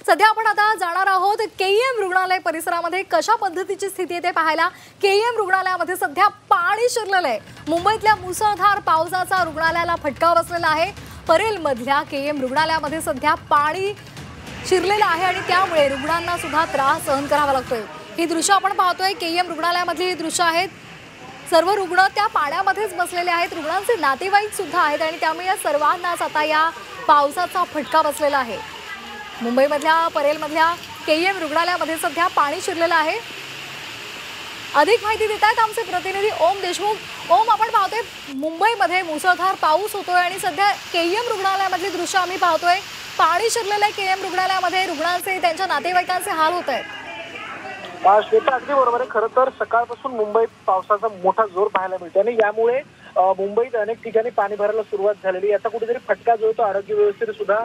सध्या आपण आता जाणार आहोत केईएम रुग्णालय परिसरामध्ये कशा पद्धतीची स्थिती आहे ते पाहायला। केईएम रुग्णालयामध्ये सध्या पाणी शिरलेलं आहे। मुंबईतल्या मुसळधार पावसाचा रुग्णालयाला फटका बसलेला आहे। परेलमधल्या केईएम रुग्णालयामध्ये सध्या पाणी शिरलेलं आहे आणि त्यामुळे रुग्णांना सुद्धा त्रास सहन करावा लागतोय। ही दृश्य आपण पाहतोय, केईएम रुग्णालयामधली ही दृश्य आहेत। सर्व रुग्ण त्या पाण्यामध्येच बसलेले आहेत। रुग्णांचे नातेवाईक सुद्धा आहेत आणि त्यामुळे या सर्वांनाच आता या पावसाचा फटका बसलेला आहे। मुंबईमधल्या परेलमधल्या केईएम रुग्णालयामध्ये सध्या पाणी शिरलेलं आहे। अधिक माहिती देत आहेत आमचे प्रतिनिधी ओम देशमुख। ओम, आपण पाहतोय मुंबईमध्ये मुसळधार पाऊस होतोय आणि सध्या केईएम रुग्णालयामधली दृश्य आम्ही पाहतोय। पाणी शिरलेलं आहे केईएम रुग्णालयामध्ये। रुग्णांचे त्यांच्या नातेवाईकांचे हाल होत आहेत। श्वेता, अगदी बरोबर आहे। खरं तर सकाळपासून मुंबईत पावसाचा मोठा जोर पाहायला मिळतो आणि यामुळे मुंबईत अनेक ठिकाणी पाणी भरायला सुरुवात झालेली। याचा कुठेतरी फटका जो तो आरोग्य व्यवस्थेत सुद्धा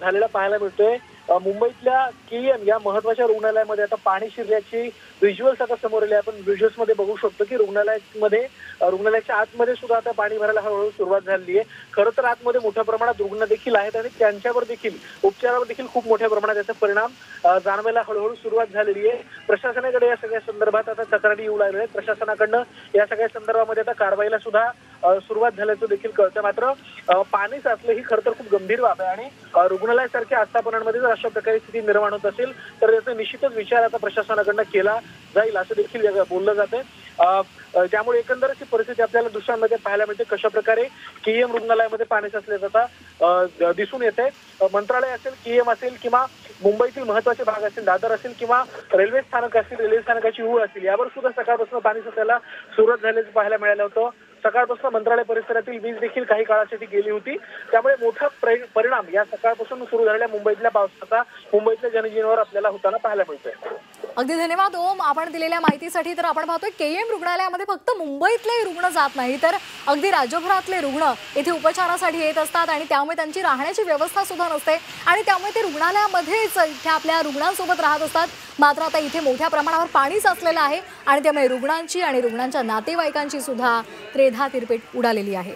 झालेला पाहायला मिळतोय। मुंबईतल्या केईएम या महत्त्वाच्या रुग्णालयामध्ये आता पाणी शिरल्याची व्हिज्युअल्स आता समोर आले। आपण व्हिज्युअल्स मध्ये बघू शकतो की रुग्णालयाच्या आतमध्ये सुद्धा आता पाणी भरायला हळूहळू सुरुवात झाली आहे। खरं तर आतमध्ये मोठ्या प्रमाणात रुग्ण देखील आहेत आणि त्यांच्यावर देखील उपचारावर देखील खूप मोठ्या प्रमाणात याचा परिणाम जाणवायला हळूहळू सुरुवात झालेली आहे। प्रशासनाकडे या सगळ्या संदर्भात आता तक्रारी येऊ लागल्या आहेत। प्रशासनाकडनं या सगळ्या संदर्भामध्ये आता कारवाईला सुद्धा सुरुवात झाल्याचं देखील कळतं। मात्र पाणी साचलं ही खरं तर खूप गंभीर बाब आहे आणि रुग्णालयासारख्या आस्थापनांमध्ये जर अशा प्रकारे स्थिती निर्माण होत असेल तर याचा निश्चितच विचार आता प्रशासनाकडनं केला जाईल असं देखील बोललं जातंय। त्यामुळे एकंदरच ही परिस्थिती आपल्याला दृश्यांमध्ये पाहायला मिळते। कशा प्रकारे केईएम रुग्णालयामध्ये पाणी साचल्याचं आता दिसून येते। मंत्रालय असेल, केईएम असेल किंवा मुंबईतील महत्त्वाचे भाग असतील, दादर असेल किंवा रेल्वे स्थानक असेल, रेल्वे स्थानकाची हूळ असेल, यावर सुद्धा सकाळपासून पाणी साचायला सुरुवात झाल्याचं पाहायला मिळालं होतं। सकाळपासून मंत्रालय परिसरातील वीज देखील काही काळासाठी गेली होती। त्यामुळे मोठा परिणाम या सकाळपासून सुरू झालेल्या मुंबईतल्या पावसाचा मुंबईतल्या जनजीवनावर आपल्याला होताना पाहायला मिळतोय। अगदी धन्यवाद ओम, आपण दिलेल्या माहितीसाठी। तर आपण पाहतोय केईएम रुग्णालयामध्ये फक्त मुंबईतले रुग्ण जात नाही तर अगदी राज्यभरातले रुग्ण येथे उपचारासाठी येत असतात आणि त्यामुळे त्यांची राहण्याची व्यवस्था सुद्धा नसते आणि त्यामुळे ते रुग्णालयामध्येच इथे आपल्या रुग्णांसोबत राहत असतात। मात्र आता इथे मोठ्या प्रमाणावर पाणी साचलेलं आहे आणि त्यामुळे रुग्णांची आणि रुग्णांच्या नातेवाईकांची सुद्धा त्रेधा तिरपेट उडालेली आहे।